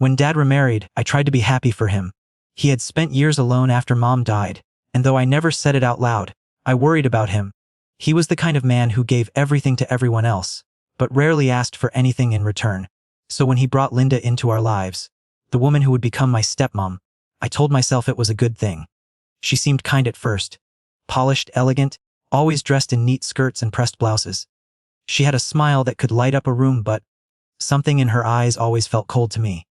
When Dad remarried, I tried to be happy for him. He had spent years alone after Mom died, and though I never said it out loud, I worried about him. He was the kind of man who gave everything to everyone else, but rarely asked for anything in return. So when he brought Linda into our lives, the woman who would become my stepmom, I told myself it was a good thing. She seemed kind at first. Polished, elegant, always dressed in neat skirts and pressed blouses. She had a smile that could light up a room, but something in her eyes always felt cold to me.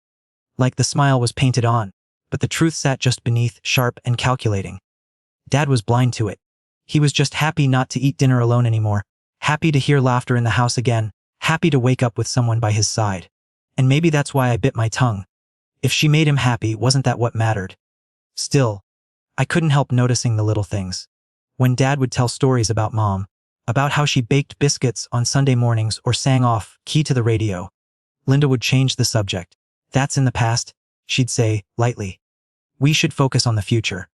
Like the smile was painted on, but the truth sat just beneath, sharp and calculating. Dad was blind to it. He was just happy not to eat dinner alone anymore, happy to hear laughter in the house again, happy to wake up with someone by his side. And maybe that's why I bit my tongue. If she made him happy, wasn't that what mattered? Still, I couldn't help noticing the little things. When Dad would tell stories about Mom, about how she baked biscuits on Sunday mornings or sang off key to the radio, Linda would change the subject. That's in the past, she'd say, lightly. We should focus on the future.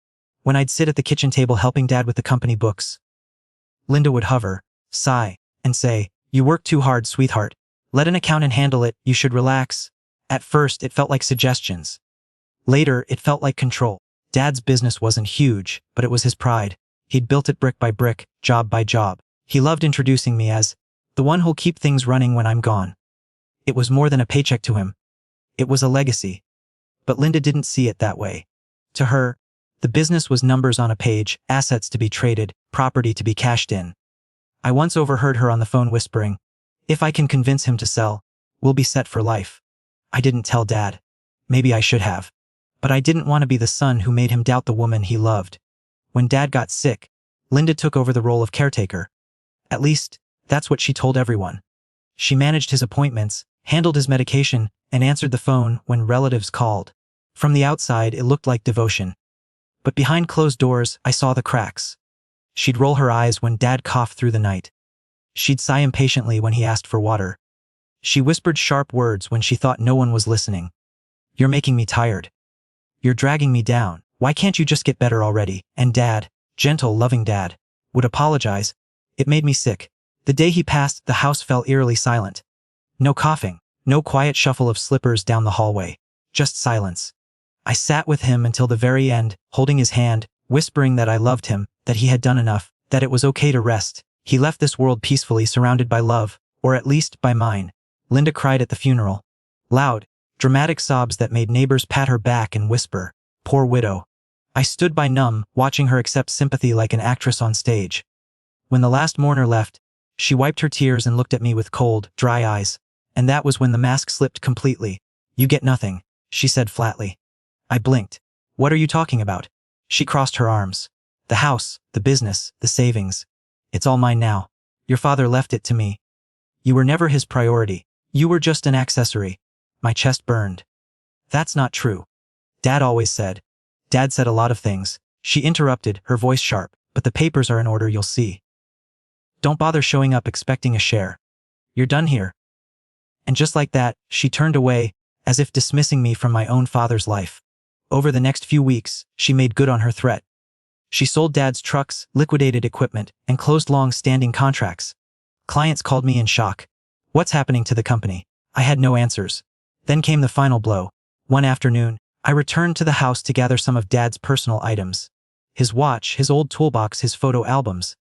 When I'd sit at the kitchen table helping Dad with the company books, Linda would hover, sigh, and say, "You work too hard, sweetheart. Let an accountant handle it, you should relax." At first, it felt like suggestions. Later, it felt like control. Dad's business wasn't huge, but it was his pride. He'd built it brick by brick, job by job. He loved introducing me as the one who'll keep things running when I'm gone. It was more than a paycheck to him. It was a legacy. But Linda didn't see it that way. To her, the business was numbers on a page, assets to be traded, property to be cashed in. I once overheard her on the phone whispering, "If I can convince him to sell, we'll be set for life." I didn't tell Dad. Maybe I should have. But I didn't want to be the son who made him doubt the woman he loved. When Dad got sick, Linda took over the role of caretaker. At least, that's what she told everyone. She managed his appointments, handled his medication, and answered the phone when relatives called. From the outside, it looked like devotion. But behind closed doors, I saw the cracks. She'd roll her eyes when Dad coughed through the night. She'd sigh impatiently when he asked for water. She whispered sharp words when she thought no one was listening. "You're making me tired. You're dragging me down. Why can't you just get better already?" And Dad, gentle, loving Dad, would apologize. It made me sick. The day he passed, the house fell eerily silent. No coughing, no quiet shuffle of slippers down the hallway. Just silence. I sat with him until the very end, holding his hand, whispering that I loved him, that he had done enough, that it was okay to rest. He left this world peacefully, surrounded by love, or at least by mine. Linda cried at the funeral. Loud, dramatic sobs that made neighbors pat her back and whisper, "Poor widow." I stood by numb, watching her accept sympathy like an actress on stage. When the last mourner left, she wiped her tears and looked at me with cold, dry eyes. And that was when the mask slipped completely. "You get nothing," she said flatly. I blinked. "What are you talking about?" She crossed her arms. "The house, the business, the savings. It's all mine now. Your father left it to me. You were never his priority. You were just an accessory." My chest burned. "That's not true. Dad always said." "Dad said a lot of things," she interrupted, her voice sharp, "but the papers are in order, you'll see. Don't bother showing up expecting a share. You're done here." And just like that, she turned away, as if dismissing me from my own father's life. Over the next few weeks, she made good on her threat. She sold Dad's trucks, liquidated equipment, and closed long-standing contracts. Clients called me in shock. What's happening to the company? I had no answers. Then came the final blow. One afternoon, I returned to the house to gather some of Dad's personal items. His watch, his old toolbox, his photo albums.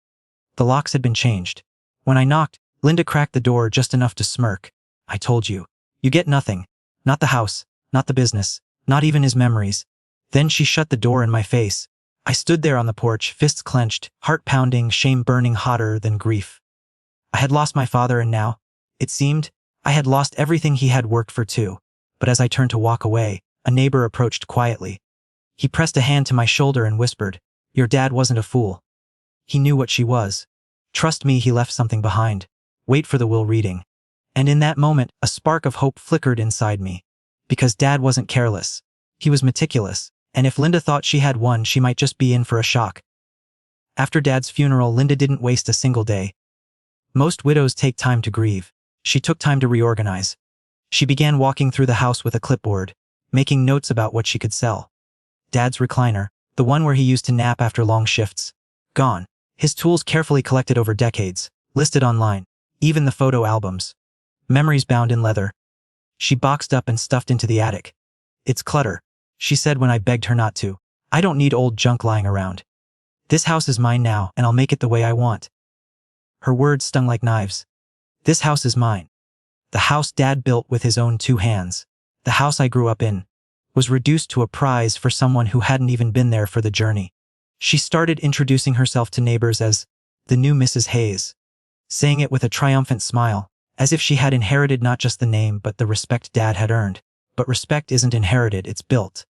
The locks had been changed. When I knocked, Linda cracked the door just enough to smirk. "I told you. You get nothing. Not the house, not the business, not even his memories." Then she shut the door in my face. I stood there on the porch, fists clenched, heart pounding, shame burning hotter than grief. I had lost my father, and now, it seemed, I had lost everything he had worked for too. But as I turned to walk away, a neighbor approached quietly. He pressed a hand to my shoulder and whispered, "Your dad wasn't a fool. He knew what she was. Trust me, he left something behind. Wait for the will reading." And in that moment, a spark of hope flickered inside me. Because Dad wasn't careless. He was meticulous. And if Linda thought she had won, she might just be in for a shock. After Dad's funeral, Linda didn't waste a single day. Most widows take time to grieve. She took time to reorganize. She began walking through the house with a clipboard, making notes about what she could sell. Dad's recliner, the one where he used to nap after long shifts, gone. His tools carefully collected over decades, listed online, even the photo albums. Memories bound in leather. she boxed up and stuffed into the attic. "It's clutter," she said when I begged her not to. "I don't need old junk lying around. This house is mine now, and I'll make it the way I want." Her words stung like knives. This house is mine. The house Dad built with his own 2 hands. The house I grew up in was reduced to a prize for someone who hadn't even been there for the journey. She started introducing herself to neighbors as the new Mrs. Hayes, saying it with a triumphant smile, as if she had inherited not just the name but the respect Dad had earned. But respect isn't inherited, it's built.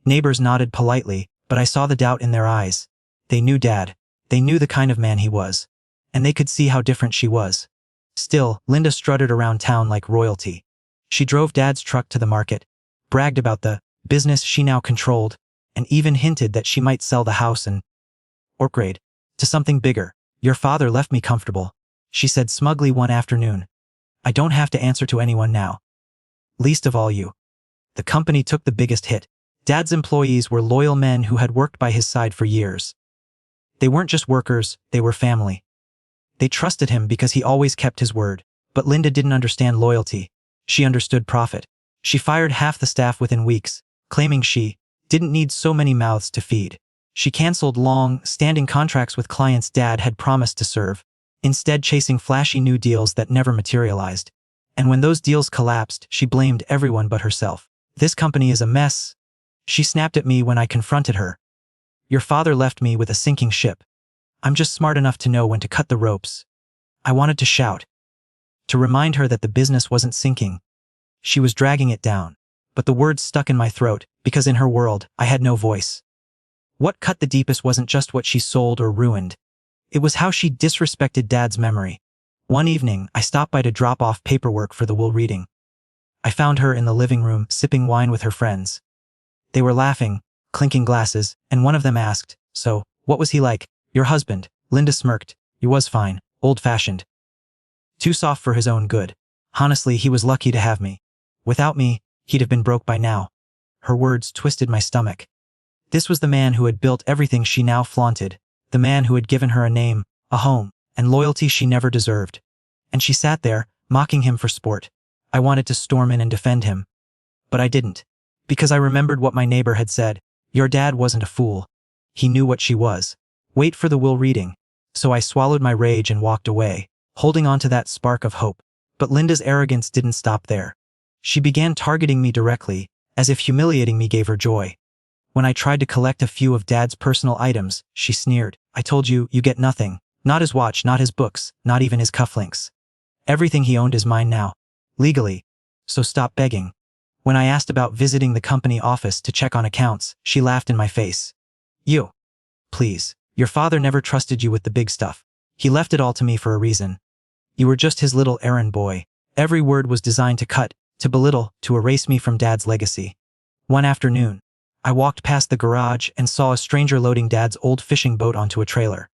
Neighbors nodded politely, but I saw the doubt in their eyes. They knew Dad. They knew the kind of man he was. And they could see how different she was. Still, Linda strutted around town like royalty. She drove Dad's truck to the market, bragged about the business she now controlled, and even hinted that she might sell the house and upgrade to something bigger. "Your father left me comfortable," she said smugly one afternoon. "I don't have to answer to anyone now. Least of all you." The company took the biggest hit. Dad's employees were loyal men who had worked by his side for years. They weren't just workers, they were family. They trusted him because he always kept his word. But Linda didn't understand loyalty. She understood profit. She fired half the staff within weeks, claiming she didn't need so many mouths to feed. She canceled long-standing contracts with clients Dad had promised to serve, instead chasing flashy new deals that never materialized. And when those deals collapsed, she blamed everyone but herself. "This company is a mess," she snapped at me when I confronted her. "Your father left me with a sinking ship. I'm just smart enough to know when to cut the ropes." I wanted to shout, to remind her that the business wasn't sinking. She was dragging it down, but the words stuck in my throat because in her world, I had no voice. What cut the deepest wasn't just what she sold or ruined. It was how she disrespected Dad's memory. One evening, I stopped by to drop off paperwork for the will reading. I found her in the living room, sipping wine with her friends. They were laughing, clinking glasses, and one of them asked, "So, what was he like?" "Your husband." Linda smirked. "He was fine, old-fashioned. Too soft for his own good. Honestly, he was lucky to have me. Without me, he'd have been broke by now." Her words twisted my stomach. This was the man who had built everything she now flaunted, the man who had given her a name, a home, and loyalty she never deserved. And she sat there, mocking him for sport. I wanted to storm in and defend him. But I didn't. Because I remembered what my neighbor had said. Your dad wasn't a fool. He knew what she was. Wait for the will reading. So I swallowed my rage and walked away, holding on to that spark of hope. But Linda's arrogance didn't stop there. She began targeting me directly, as if humiliating me gave her joy. When I tried to collect a few of Dad's personal items, she sneered. "I told you, you get nothing. Not his watch, not his books, not even his cufflinks. Everything he owned is mine now. Legally. So stop begging." When I asked about visiting the company office to check on accounts, she laughed in my face. "You. Please. Your father never trusted you with the big stuff. He left it all to me for a reason. You were just his little errand boy." Every word was designed to cut, to belittle, to erase me from Dad's legacy. One afternoon, I walked past the garage and saw a stranger loading Dad's old fishing boat onto a trailer.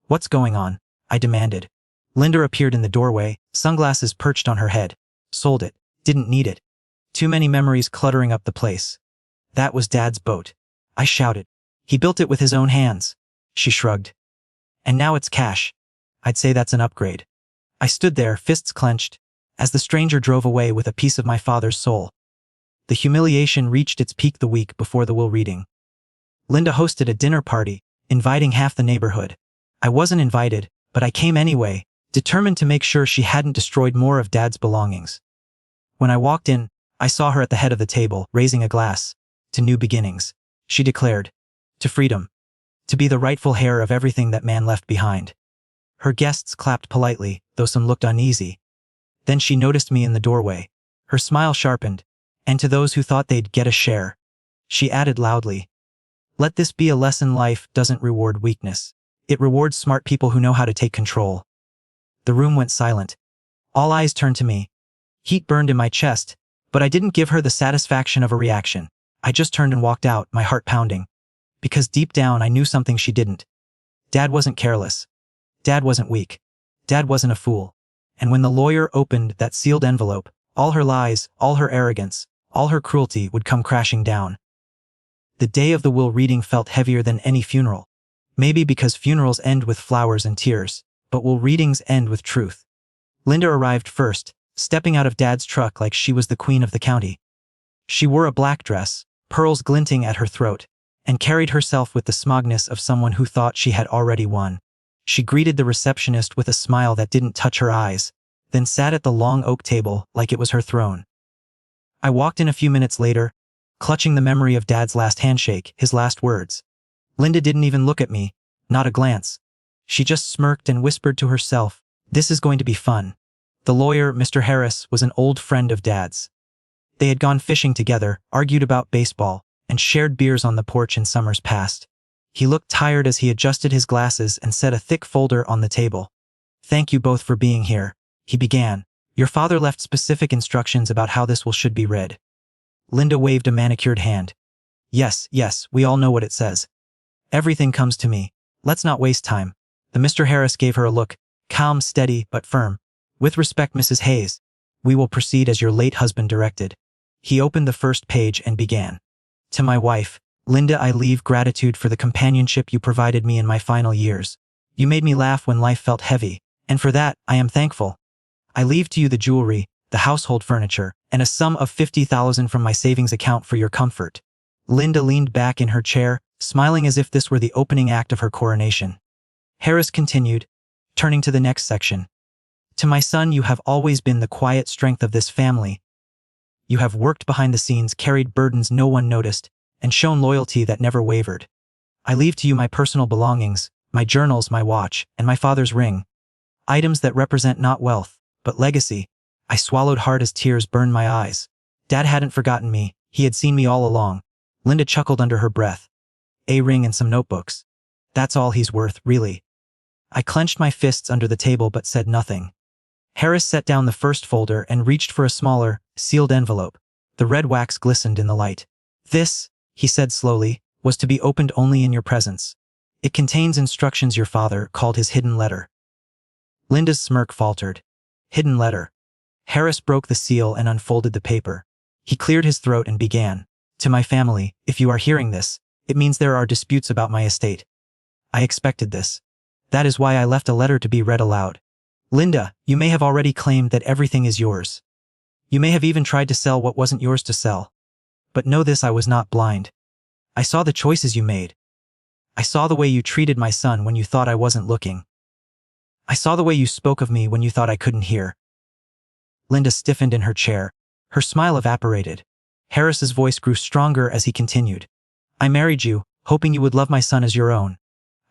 "What's going on?" I demanded. Linda appeared in the doorway, sunglasses perched on her head. "Sold it. Didn't need it. Too many memories cluttering up the place." "That was Dad's boat," I shouted. "He built it with his own hands." She shrugged. "And now it's cash. I'd say that's an upgrade." I stood there, fists clenched, as the stranger drove away with a piece of my father's soul. The humiliation reached its peak the week before the will reading. Linda hosted a dinner party, inviting half the neighborhood. I wasn't invited, but I came anyway, determined to make sure she hadn't destroyed more of Dad's belongings. When I walked in, I saw her at the head of the table, raising a glass. "To new beginnings," she declared. "To freedom. To be the rightful heir of everything that man left behind." Her guests clapped politely, though some looked uneasy. Then she noticed me in the doorway. Her smile sharpened, and to those who thought they'd get a share, she added loudly, "Let this be a lesson: life doesn't reward weakness. It rewards smart people who know how to take control." The room went silent. All eyes turned to me. Heat burned in my chest, but I didn't give her the satisfaction of a reaction. I just turned and walked out, my heart pounding. Because deep down I knew something she didn't. Dad wasn't careless. Dad wasn't weak. Dad wasn't a fool. And when the lawyer opened that sealed envelope, all her lies, all her arrogance, all her cruelty would come crashing down. The day of the will reading felt heavier than any funeral. Maybe because funerals end with flowers and tears, but will readings end with truth. Linda arrived first, stepping out of Dad's truck like she was the queen of the county. She wore a black dress, pearls glinting at her throat, and carried herself with the smugness of someone who thought she had already won. She greeted the receptionist with a smile that didn't touch her eyes, then sat at the long oak table like it was her throne. I walked in a few minutes later, clutching the memory of Dad's last handshake, his last words. Linda didn't even look at me, not a glance. She just smirked and whispered to herself, "This is going to be fun." The lawyer, Mr. Harris, was an old friend of Dad's. They had gone fishing together, argued about baseball, and shared beers on the porch in summers past. He looked tired as he adjusted his glasses and set a thick folder on the table. "Thank you both for being here," he began. "Your father left specific instructions about how this will should be read." Linda waved a manicured hand. Yes, we all know what it says. Everything comes to me. Let's not waste time." The Mr. Harris gave her a look, calm, steady, but firm. "With respect, Mrs. Hayes, we will proceed as your late husband directed." He opened the first page and began. "To my wife, Linda, I leave gratitude for the companionship you provided me in my final years. You made me laugh when life felt heavy, and for that, I am thankful. I leave to you the jewelry, the household furniture, and a sum of $50,000 from my savings account for your comfort." Linda leaned back in her chair, smiling as if this were the opening act of her coronation. Harris continued, turning to the next section. "To my son, you have always been the quiet strength of this family. You have worked behind the scenes, carried burdens no one noticed, and shown loyalty that never wavered. I leave to you my personal belongings, my journals, my watch, and my father's ring. Items that represent not wealth, but legacy." I swallowed hard as tears burned my eyes. Dad hadn't forgotten me, he had seen me all along. Linda chuckled under her breath. "A ring and some notebooks. That's all he's worth, really." I clenched my fists under the table but said nothing. Harris set down the first folder and reached for a smaller, sealed envelope. The red wax glistened in the light. "This," he said slowly, "was to be opened only in your presence. It contains instructions your father called his hidden letter." Linda's smirk faltered. Hidden letter. Harris broke the seal and unfolded the paper. He cleared his throat and began. "To my family, if you are hearing this, it means there are disputes about my estate. I expected this. That is why I left a letter to be read aloud. Linda, you may have already claimed that everything is yours. You may have even tried to sell what wasn't yours to sell. But know this, I was not blind. I saw the choices you made. I saw the way you treated my son when you thought I wasn't looking. I saw the way you spoke of me when you thought I couldn't hear." Linda stiffened in her chair. Her smile evaporated. Harris's voice grew stronger as he continued. "I married you, hoping you would love my son as your own.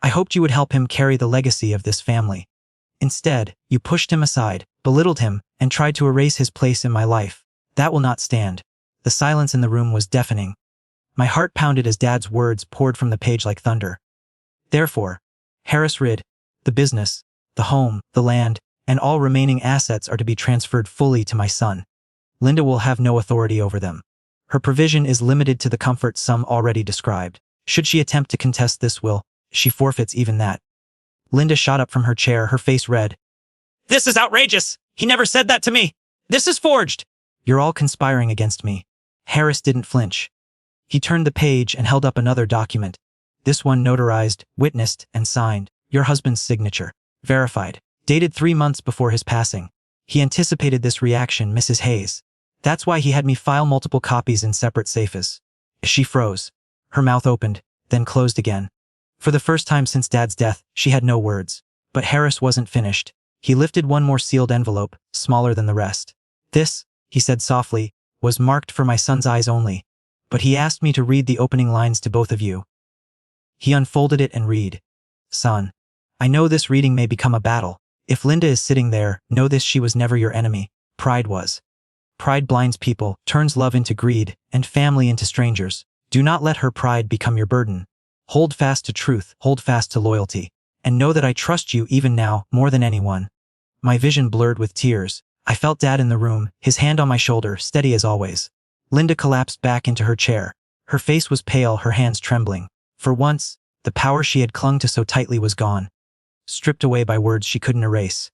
I hoped you would help him carry the legacy of this family. Instead, you pushed him aside, belittled him, and tried to erase his place in my life. That will not stand." The silence in the room was deafening. My heart pounded as Dad's words poured from the page like thunder. "Therefore, Harris Rid, the business, the home, the land, and all remaining assets are to be transferred fully to my son. Linda will have no authority over them. Her provision is limited to the comfort sum already described. Should she attempt to contest this will, she forfeits even that." Linda shot up from her chair, her face red. "This is outrageous! He never said that to me! This is forged!" "You're all conspiring against me." Harris didn't flinch. He turned the page and held up another document. This one notarized, witnessed, and signed. Your husband's signature. Verified. Dated 3 months before his passing. He anticipated this reaction, Mrs. Hayes. That's why he had me file multiple copies in separate safes. She froze. Her mouth opened, then closed again. For the first time since Dad's death, she had no words. But Harris wasn't finished. He lifted one more sealed envelope, smaller than the rest. "This," he said softly, "was marked for my son's eyes only. But he asked me to read the opening lines to both of you." He unfolded it and read. "Son, I know this reading may become a battle. If Linda is sitting there, know this: she was never your enemy. Pride was. Pride blinds people, turns love into greed, and family into strangers. Do not let her pride become your burden. Hold fast to truth, hold fast to loyalty, and know that I trust you even now, more than anyone." My vision blurred with tears. I felt Dad in the room, his hand on my shoulder, steady as always. Linda collapsed back into her chair. Her face was pale, her hands trembling. For once, the power she had clung to so tightly was gone, stripped away by words she couldn't erase.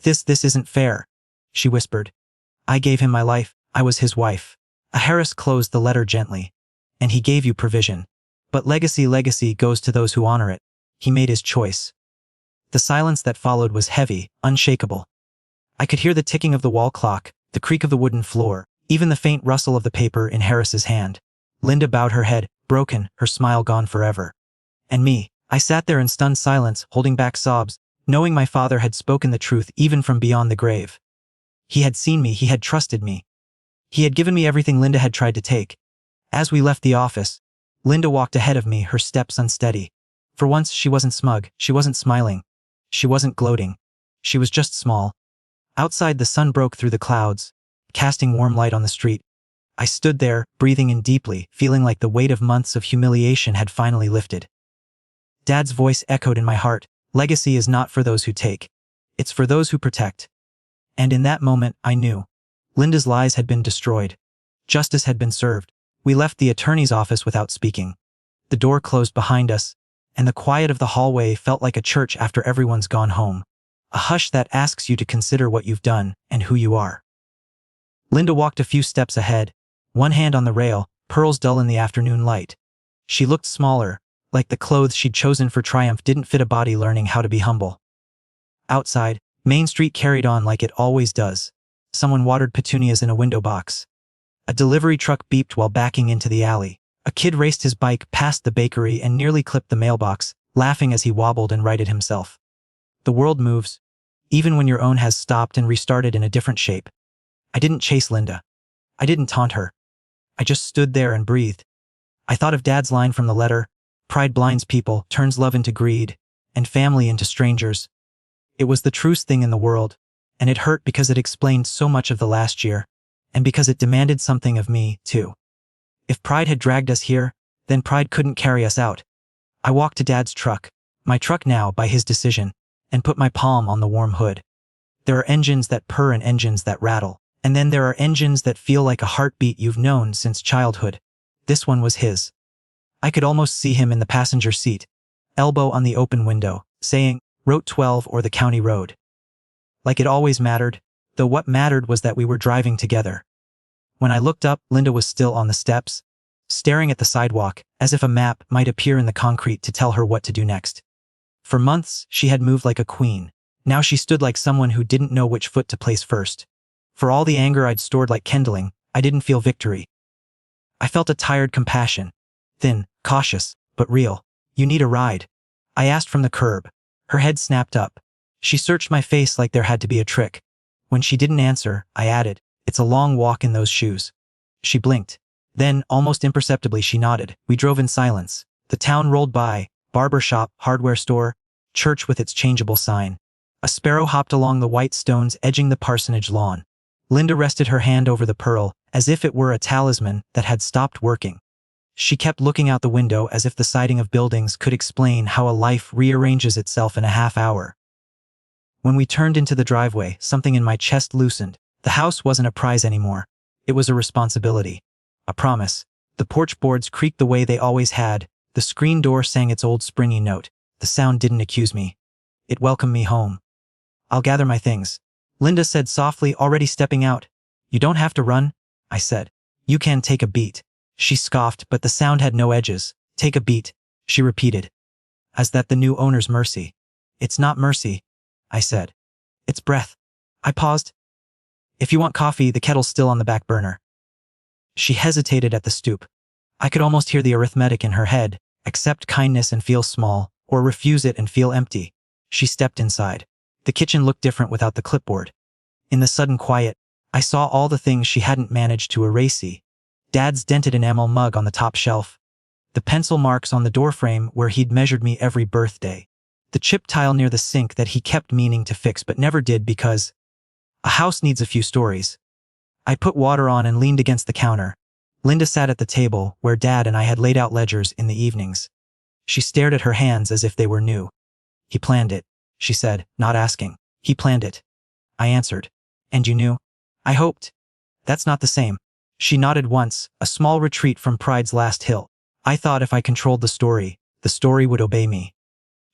This isn't fair," she whispered. "I gave him my life, I was his wife." Harris closed the letter gently. "And he gave you provision. But legacy goes to those who honor it. He made his choice." The silence that followed was heavy, unshakable. I could hear the ticking of the wall clock, the creak of the wooden floor, even the faint rustle of the paper in Harris's hand. Linda bowed her head, broken, her smile gone forever. And me, I sat there in stunned silence, holding back sobs, knowing my father had spoken the truth even from beyond the grave. He had seen me, he had trusted me. He had given me everything Linda had tried to take. As we left the office, Linda walked ahead of me, her steps unsteady. For once, she wasn't smug, she wasn't smiling. She wasn't gloating. She was just small. Outside, the sun broke through the clouds, casting warm light on the street. I stood there, breathing in deeply, feeling like the weight of months of humiliation had finally lifted. Dad's voice echoed in my heart. Legacy is not for those who take. It's for those who protect. And in that moment, I knew. Linda's lies had been destroyed. Justice had been served. We left the attorney's office without speaking. The door closed behind us, and the quiet of the hallway felt like a church after everyone's gone home. A hush that asks you to consider what you've done and who you are. Linda walked a few steps ahead, one hand on the rail, pearls dull in the afternoon light. She looked smaller, like the clothes she'd chosen for triumph didn't fit a body learning how to be humble. Outside, Main Street carried on like it always does. Someone watered petunias in a window box. A delivery truck beeped while backing into the alley. A kid raced his bike past the bakery and nearly clipped the mailbox, laughing as he wobbled and righted himself. The world moves, even when your own has stopped and restarted in a different shape. I didn't chase Linda. I didn't taunt her. I just stood there and breathed. I thought of Dad's line from the letter, "Pride blinds people, turns love into greed, and family into strangers." It was the truest thing in the world, and it hurt because it explained so much of the last year, and because it demanded something of me, too. If pride had dragged us here, then pride couldn't carry us out. I walked to Dad's truck, my truck now by his decision, and put my palm on the warm hood. There are engines that purr and engines that rattle, and then there are engines that feel like a heartbeat you've known since childhood. This one was his. I could almost see him in the passenger seat, elbow on the open window, saying, Route 12 or the county road. Like it always mattered, though what mattered was that we were driving together. When I looked up, Linda was still on the steps, staring at the sidewalk, as if a map might appear in the concrete to tell her what to do next. For months, she had moved like a queen. Now she stood like someone who didn't know which foot to place first. For all the anger I'd stored like kindling, I didn't feel victory. I felt a tired compassion. Thin, cautious, but real. "You need a ride?" I asked from the curb. Her head snapped up. She searched my face like there had to be a trick. When she didn't answer, I added, "It's a long walk in those shoes." She blinked. Then, almost imperceptibly, she nodded. We drove in silence. The town rolled by, barber shop, hardware store, church with its changeable sign. A sparrow hopped along the white stones edging the parsonage lawn. Linda rested her hand over the pearl, as if it were a talisman that had stopped working. She kept looking out the window as if the siding of buildings could explain how a life rearranges itself in a half hour. When we turned into the driveway, something in my chest loosened. The house wasn't a prize anymore. It was a responsibility. A promise. The porch boards creaked the way they always had. The screen door sang its old springy note. The sound didn't accuse me. It welcomed me home. "I'll gather my things," Linda said softly, already stepping out. "You don't have to run," I said. "You can take a beat." She scoffed, but the sound had no edges. "Take a beat," she repeated. "Is that the new owner's mercy?" "It's not mercy," I said. "It's breath." I paused. "If you want coffee, the kettle's still on the back burner." She hesitated at the stoop. I could almost hear the arithmetic in her head. Accept kindness and feel small, or refuse it and feel empty. She stepped inside. The kitchen looked different without the clipboard. In the sudden quiet, I saw all the things she hadn't managed to erase. Dad's dented enamel mug on the top shelf. The pencil marks on the doorframe where he'd measured me every birthday. The chip tile near the sink that he kept meaning to fix but never did because a house needs a few stories. I put water on and leaned against the counter. Linda sat at the table where Dad and I had laid out ledgers in the evenings. She stared at her hands as if they were new. "He planned it," she said, not asking. "He planned it." I answered. "And you knew?" "I hoped." "That's not the same." She nodded once, a small retreat from pride's last hill. "I thought if I controlled the story would obey me."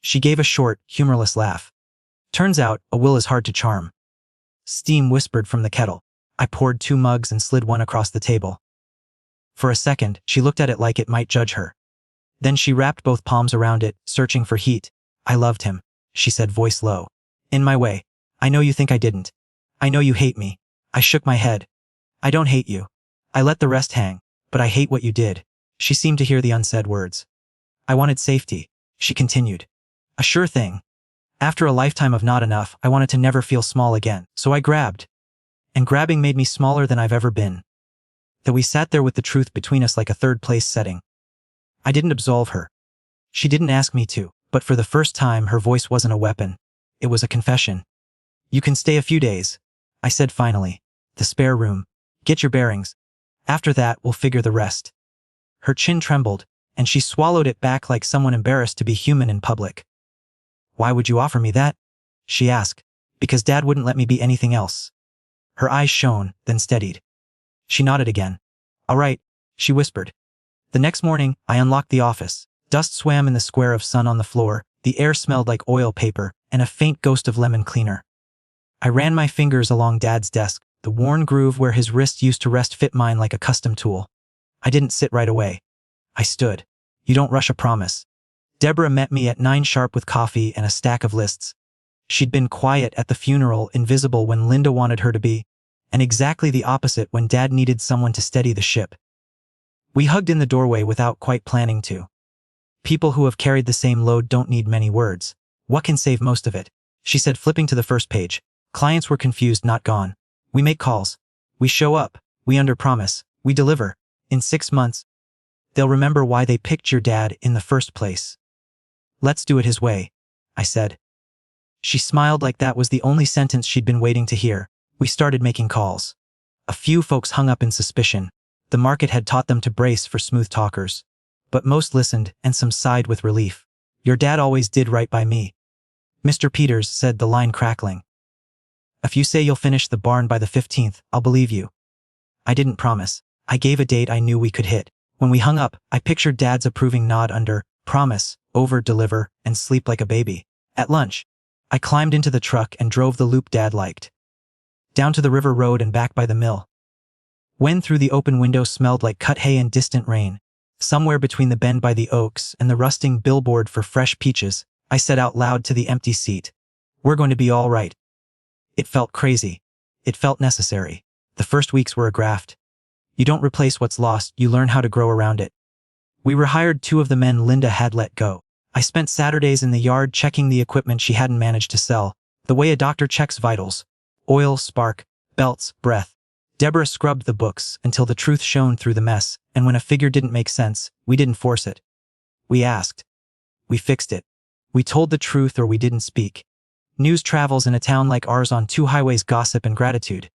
She gave a short, humorless laugh. "Turns out, a will is hard to charm." Steam whispered from the kettle. I poured 2 mugs and slid one across the table. For a second, she looked at it like it might judge her. Then she wrapped both palms around it, searching for heat. "I loved him," she said, voice low. "In my way. I know you think I didn't." I know you hate me. I shook my head. I don't hate you. I let the rest hang, but I hate what you did. She seemed to hear the unsaid words. I wanted safety, she continued. A sure thing. After a lifetime of not enough, I wanted to never feel small again, so I grabbed. And grabbing made me smaller than I've ever been. That we sat there with the truth between us like a third-place setting. I didn't absolve her. She didn't ask me to, but for the first time her voice wasn't a weapon. It was a confession. You can stay a few days, I said finally. The spare room. Get your bearings. After that, we'll figure the rest. Her chin trembled, and she swallowed it back like someone embarrassed to be human in public. Why would you offer me that? She asked. Because Dad wouldn't let me be anything else. Her eyes shone, then steadied. She nodded again. All right, she whispered. The next morning, I unlocked the office. Dust swam in the square of sun on the floor, the air smelled like oil paper, and a faint ghost of lemon cleaner. I ran my fingers along Dad's desk. The worn groove where his wrist used to rest fit mine like a custom tool. I didn't sit right away. I stood. You don't rush a promise. Deborah met me at 9 sharp with coffee and a stack of lists. She'd been quiet at the funeral, invisible when Linda wanted her to be, and exactly the opposite when Dad needed someone to steady the ship. We hugged in the doorway without quite planning to. People who have carried the same load don't need many words. What can save most of it? She said, flipping to the first page. Clients were confused, not gone. We make calls. We show up. We underpromise. We deliver. In 6 months, they'll remember why they picked your dad in the first place. Let's do it his way, I said. She smiled like that was the only sentence she'd been waiting to hear. We started making calls. A few folks hung up in suspicion. The market had taught them to brace for smooth talkers. But most listened, and some sighed with relief. Your dad always did right by me. Mr. Peters said, the line crackling. If you say you'll finish the barn by the 15th, I'll believe you. I didn't promise. I gave a date I knew we could hit. When we hung up, I pictured Dad's approving nod under promise, over-deliver, and sleep like a baby. At lunch, I climbed into the truck and drove the loop Dad liked. Down to the river road and back by the mill. Wind through the open window smelled like cut hay and distant rain. Somewhere between the bend by the oaks and the rusting billboard for fresh peaches, I said out loud to the empty seat, we're going to be all right. It felt crazy. It felt necessary. The first weeks were a graft. You don't replace what's lost, you learn how to grow around it. We rehired 2 of the men Linda had let go. I spent Saturdays in the yard checking the equipment she hadn't managed to sell, the way a doctor checks vitals. Oil, spark, belts, breath. Deborah scrubbed the books until the truth shone through the mess, and when a figure didn't make sense, we didn't force it. We asked. We fixed it. We told the truth or we didn't speak. News travels in a town like ours on 2 highways: gossip and gratitude.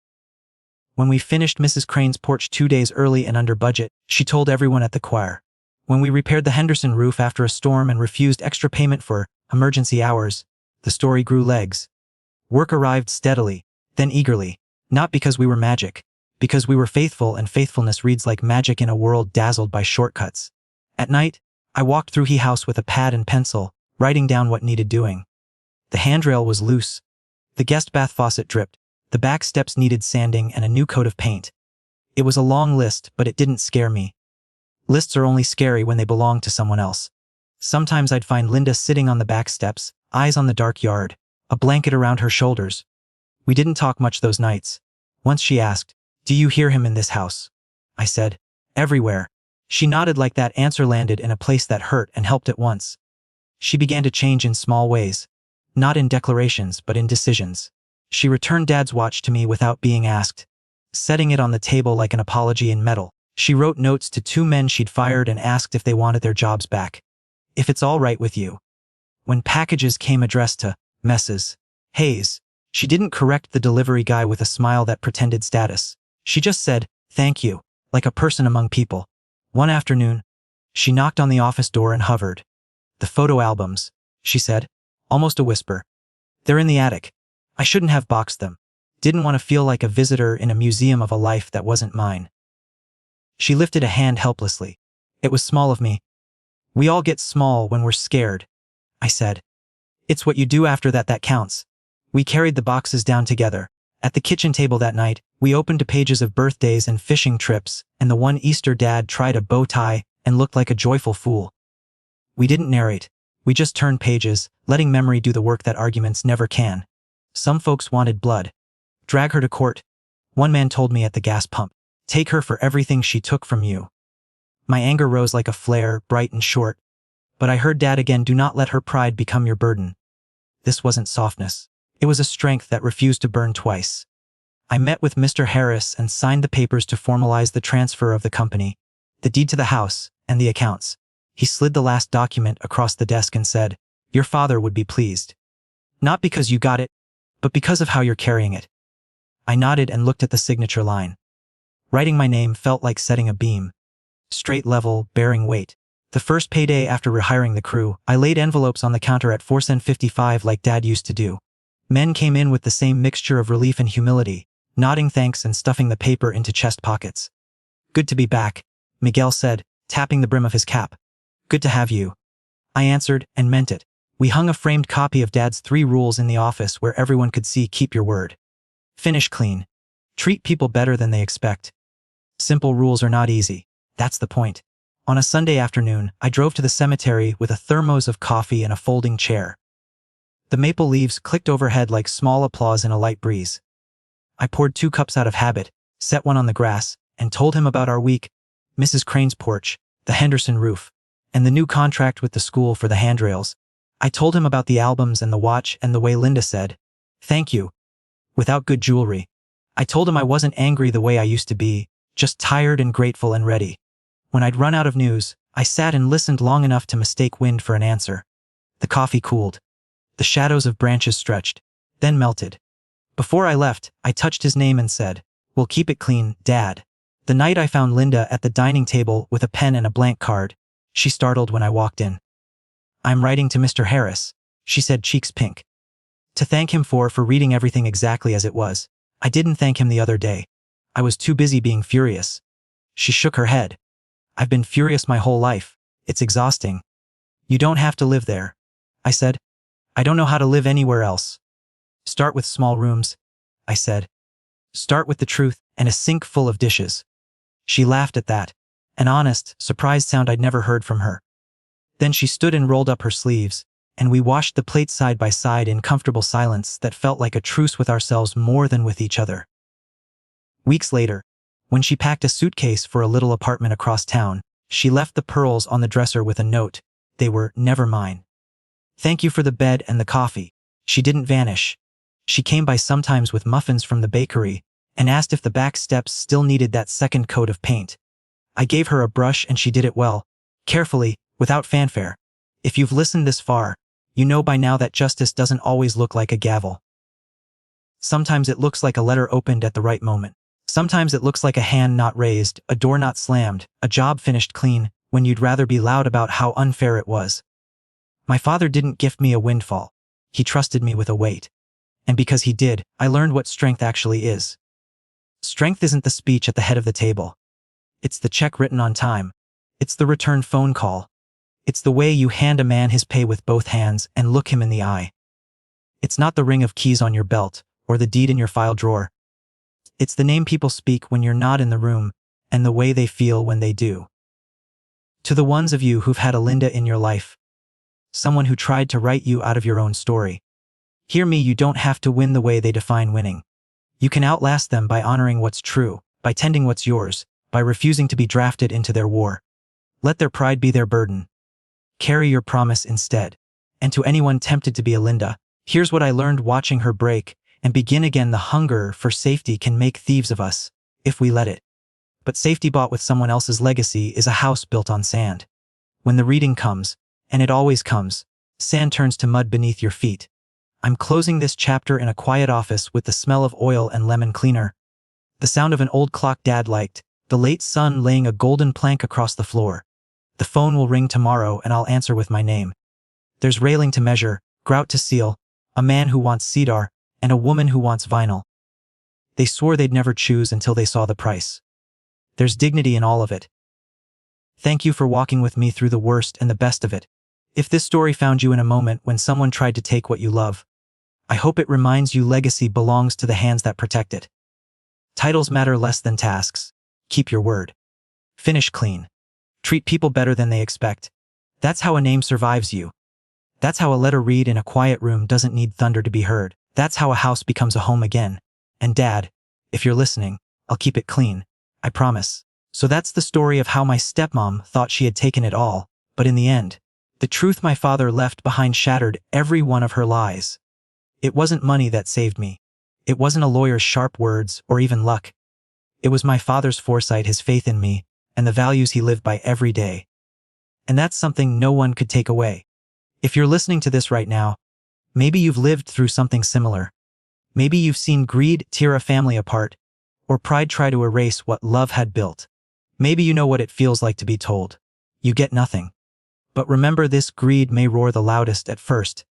When we finished Mrs. Crane's porch 2 days early and under budget, she told everyone at the choir. When we repaired the Henderson roof after a storm and refused extra payment for emergency hours, the story grew legs. Work arrived steadily, then eagerly, not because we were magic, because we were faithful, and faithfulness reads like magic in a world dazzled by shortcuts. At night, I walked through He House with a pad and pencil, writing down what needed doing. The handrail was loose. The guest bath faucet dripped. The back steps needed sanding and a new coat of paint. It was a long list, but it didn't scare me. Lists are only scary when they belong to someone else. Sometimes I'd find Linda sitting on the back steps, eyes on the dark yard, a blanket around her shoulders. We didn't talk much those nights. Once she asked, "Do you hear him in this house?" I said, "Everywhere." She nodded like that answer landed in a place that hurt and helped at once. She began to change in small ways. Not in declarations, but in decisions. She returned Dad's watch to me without being asked, setting it on the table like an apology in metal. She wrote notes to 2 men she'd fired and asked if they wanted their jobs back. If it's all right with you. When packages came addressed to Mrs. Hayes, she didn't correct the delivery guy with a smile that pretended status. She just said, "Thank you," like a person among people. One afternoon, she knocked on the office door and hovered. "The photo albums," she said, almost a whisper. "They're in the attic. I shouldn't have boxed them. Didn't want to feel like a visitor in a museum of a life that wasn't mine." She lifted a hand helplessly. It was small of me. "We all get small when we're scared," I said. "It's what you do after that counts." We carried the boxes down together. At the kitchen table that night, we opened to pages of birthdays and fishing trips, and the one Easter Dad tried a bow tie and looked like a joyful fool. We didn't narrate. We just turned pages, letting memory do the work that arguments never can. Some folks wanted blood. Drag her to court. One man told me at the gas pump. Take her for everything she took from you. My anger rose like a flare, bright and short. But I heard Dad again, do not let her pride become your burden. This wasn't softness. It was a strength that refused to burn twice. I met with Mr. Harris and signed the papers to formalize the transfer of the company, the deed to the house, and the accounts. He slid the last document across the desk and said, your father would be pleased. Not because you got it, but because of how you're carrying it. I nodded and looked at the signature line. Writing my name felt like setting a beam. Straight, level, bearing weight. The first payday after rehiring the crew, I laid envelopes on the counter at 4 cents 55 like Dad used to do. Men came in with the same mixture of relief and humility, nodding thanks and stuffing the paper into chest pockets. Good to be back, Miguel said, tapping the brim of his cap. Good to have you. I answered, and meant it. We hung a framed copy of Dad's 3 rules in the office where everyone could see keep your word. Finish clean. Treat people better than they expect. Simple rules are not easy. That's the point. On a Sunday afternoon, I drove to the cemetery with a thermos of coffee and a folding chair. The maple leaves clicked overhead like small applause in a light breeze. I poured 2 cups out of habit, set one on the grass, and told him about our week, Mrs. Crane's porch, the Henderson roof, and the new contract with the school for the handrails. I told him about the albums and the watch and the way Linda said, thank you, without good jewelry. I told him I wasn't angry the way I used to be, just tired and grateful and ready. When I'd run out of news, I sat and listened long enough to mistake wind for an answer. The coffee cooled. The shadows of branches stretched, then melted. Before I left, I touched his name and said, we'll keep it clean, Dad. The night I found Linda at the dining table with a pen and a blank card, she startled when I walked in. I'm writing to Mr. Harris, she said, cheeks pink. To thank him for reading everything exactly as it was. I didn't thank him the other day. I was too busy being furious. She shook her head. I've been furious my whole life. It's exhausting. You don't have to live there, I said. I don't know how to live anywhere else. Start with small rooms, I said. Start with the truth and a sink full of dishes. She laughed at that, an honest, surprised sound I'd never heard from her. Then she stood and rolled up her sleeves, and we washed the plates side by side in comfortable silence that felt like a truce with ourselves more than with each other. Weeks later, when she packed a suitcase for a little apartment across town, she left the pearls on the dresser with a note. They were never mine. Thank you for the bed and the coffee. She didn't vanish. She came by sometimes with muffins from the bakery and asked if the back steps still needed that second coat of paint. I gave her a brush and she did it well, carefully, without fanfare. If you've listened this far, you know by now that justice doesn't always look like a gavel. Sometimes it looks like a letter opened at the right moment. Sometimes it looks like a hand not raised, a door not slammed, a job finished clean, when you'd rather be loud about how unfair it was. My father didn't gift me a windfall. He trusted me with a weight. And because he did, I learned what strength actually is. Strength isn't the speech at the head of the table. It's the check written on time. It's the return phone call. It's the way you hand a man his pay with both hands and look him in the eye. It's not the ring of keys on your belt or the deed in your file drawer. It's the name people speak when you're not in the room and the way they feel when they do. To the ones of you who've had a Linda in your life, someone who tried to write you out of your own story, hear me, you don't have to win the way they define winning. You can outlast them by honoring what's true, by tending what's yours, by refusing to be drafted into their war. Let their pride be their burden. Carry your promise instead. And to anyone tempted to be a Linda, here's what I learned watching her break and begin again. The hunger for safety can make thieves of us, if we let it. But safety bought with someone else's legacy is a house built on sand. When the reading comes, and it always comes, sand turns to mud beneath your feet. I'm closing this chapter in a quiet office with the smell of oil and lemon cleaner. The sound of an old clock Dad liked, the late sun laying a golden plank across the floor. The phone will ring tomorrow and I'll answer with my name. There's railing to measure, grout to seal, a man who wants cedar, and a woman who wants vinyl. They swore they'd never choose until they saw the price. There's dignity in all of it. Thank you for walking with me through the worst and the best of it. If this story found you in a moment when someone tried to take what you love, I hope it reminds you legacy belongs to the hands that protect it. Titles matter less than tasks. Keep your word. Finish clean. Treat people better than they expect. That's how a name survives you. That's how a letter read in a quiet room doesn't need thunder to be heard. That's how a house becomes a home again. And Dad, if you're listening, I'll keep it clean. I promise. So that's the story of how my stepmom thought she had taken it all, but in the end, the truth my father left behind shattered every one of her lies. It wasn't money that saved me. It wasn't a lawyer's sharp words or even luck. It was my father's foresight, his faith in me, and the values he lived by every day. And that's something no one could take away. If you're listening to this right now, maybe you've lived through something similar. Maybe you've seen greed tear a family apart, or pride try to erase what love had built. Maybe you know what it feels like to be told, you get nothing. But remember, this greed may roar the loudest at first,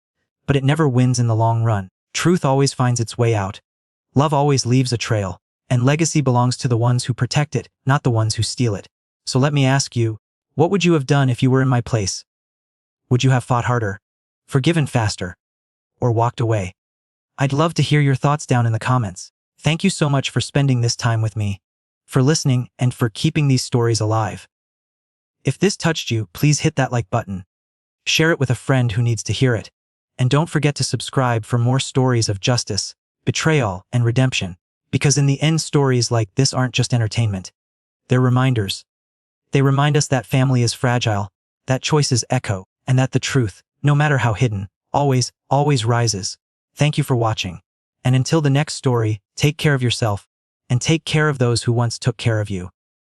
but it never wins in the long run. Truth always finds its way out. Love always leaves a trail, and legacy belongs to the ones who protect it, not the ones who steal it. So let me ask you, what would you have done if you were in my place? Would you have fought harder, forgiven faster, or walked away? I'd love to hear your thoughts down in the comments. Thank you so much for spending this time with me, for listening, and for keeping these stories alive. If this touched you, please hit that like button. Share it with a friend who needs to hear it. And don't forget to subscribe for more stories of justice, betrayal, and redemption. Because in the end, stories like this aren't just entertainment. They're reminders. They remind us that family is fragile, that choices echo, and that the truth, no matter how hidden, always rises. Thank you for watching. And until the next story, take care of yourself, and take care of those who once took care of you.